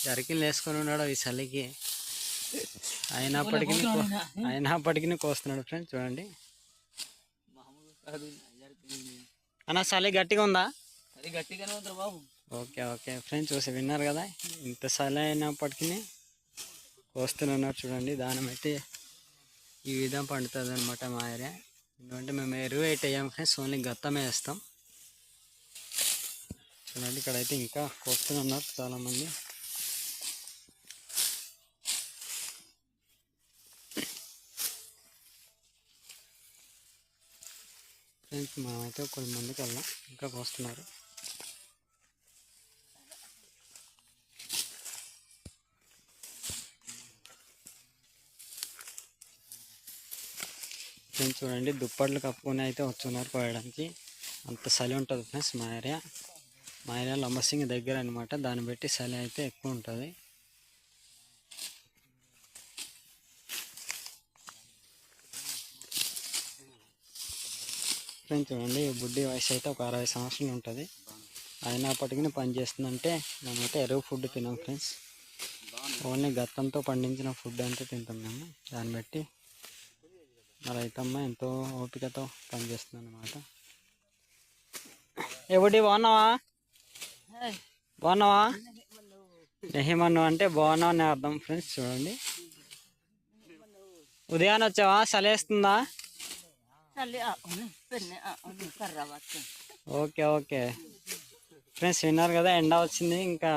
చరికిలు వేసుకొని ఉన్నాడు ఈ చలికి. అయినప్పటికీ కోస్తున్నాడు ఫ్రెండ్స్. చూడండి అన్న, చలి గట్టిగా ఉందా? గట్టిగానే ఉందా బాబు? ఓకే ఓకే ఫ్రెండ్స్, చూసి విన్నారు కదా, ఇంత చలి అయినప్పటికీ కోస్తున్నారు. చూడండి దానం అయితే ఈ విధంగా పండుతుంది అనమాట మా ఏరియా. ఎందుకంటే మేము ఎరువు అయితే వేయం ఫ్రెండ్స్, ఓన్లీ గత్తమే వేస్తాం. చూడండి ఇక్కడైతే ఇంకా కోస్తున్నారు చాలామంది. ఫ్రెండ్స్ మనమైతే కొంతమందికి వెళ్ళాం, ఇంకా కోస్తున్నారు. ఫ్రెండ్స్ చూడండి దుప్పట్లు కప్పుకొని అయితే వచ్చున్నారు కోయడానికి. అంత చలి ఉంటుంది ఫ్రెండ్స్ మా ఏరియా. మా ఏరియా లంబసింగి దగ్గర అనమాట, దాన్ని బట్టి చలి అయితే ఎక్కువ ఉంటుంది. ఫ్రెండ్స్ చూడండి బుడ్డి వయసు అయితే ఒక 60 సంవత్సరాలు ఉంటుంది. అయినప్పటికీ పని చేస్తుందంటే మేమైతే ఎరువు ఫుడ్ తినాం ఫ్రెండ్స్. ఓన్లీ గత్తంతో పండించిన ఫుడ్ అంతా తింటాం మేము. దాన్ని బట్టి మా రైతమ్మ ఎంతో ఓపికతో పనిచేస్తుంది అనమాట. ఎప్పుడి బాగున్నావా? బాగున్నావా? నెహిమన్ను అంటే బాగున్నావు అని అర్థం ఫ్రెండ్స్. చూడండి ఉదయాన్నే వచ్చావా? చలేస్తుందా? ఓకే ఓకే ఫ్రెండ్స్, విన్నారు కదా, ఎండ వచ్చింది ఇంకా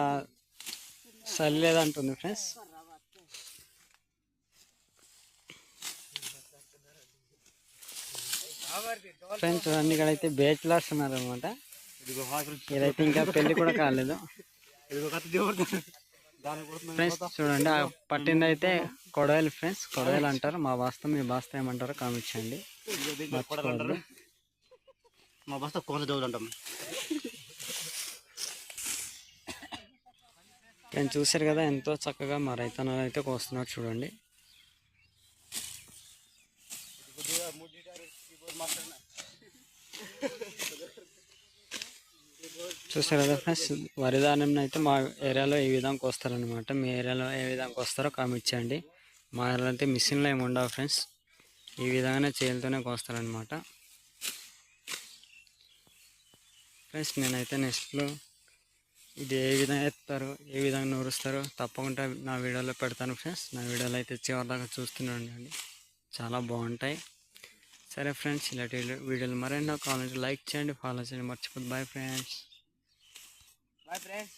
చలి లేదంటుంది ఫ్రెండ్స్. ఫ్రెండ్స్ చూడండి ఇక్కడైతే బ్యాచిలర్స్ ఉన్నారు అనమాట. ఇదైతే ఇంకా పెళ్లి కూడా కాలేదు ఫ్రెండ్స్. చూడండి ఆ పట్టింది అయితే కొడవలు ఫ్రెండ్స్, కొడవలు అంటారు. మా బాస్త మీ బాస్త ఏమంటారో కామెంట్ చేయండి. మా బస్తా కోన దోలు అంటాం. నేను చూశారు కదా ఎంతో చక్కగా మా రైతన్నలు అయితే కోస్తున్నారు. చూడండి చూసారు కదా ఫ్రెండ్స్, వరి ధాన్యం అయితే మా ఏరియాలో ఏ విధంగా వస్తారనమాట. మీ ఏరియాలో ఏ విధంగా వస్తారో కామెంట్ చేయండి. మా ఏరియాలో అయితే మిషన్లు ఏమి ఉండవు ఫ్రెండ్స్, ఈ విధంగానే చేతులతోనే కోస్తారనమాట ఫ్రెండ్స్. నేనైతే నెక్స్ట్లో ఇది ఏ విధంగా ఎత్తారో, ఏ విధంగా నూరుస్తారో తప్పకుండా నా వీడియోలో పెడతాను ఫ్రెండ్స్. నా వీడియోలో అయితే చివరిదాకా చూస్తున్నాండి, చాలా బాగుంటాయి. సరే ఫ్రెండ్స్, ఇలాంటి వీడియోలు మరెన్నో కావాలంటే లైక్ చేయండి, ఫాలో చేయండి, మర్చిపోద్దు. Bye friends. Bye friends.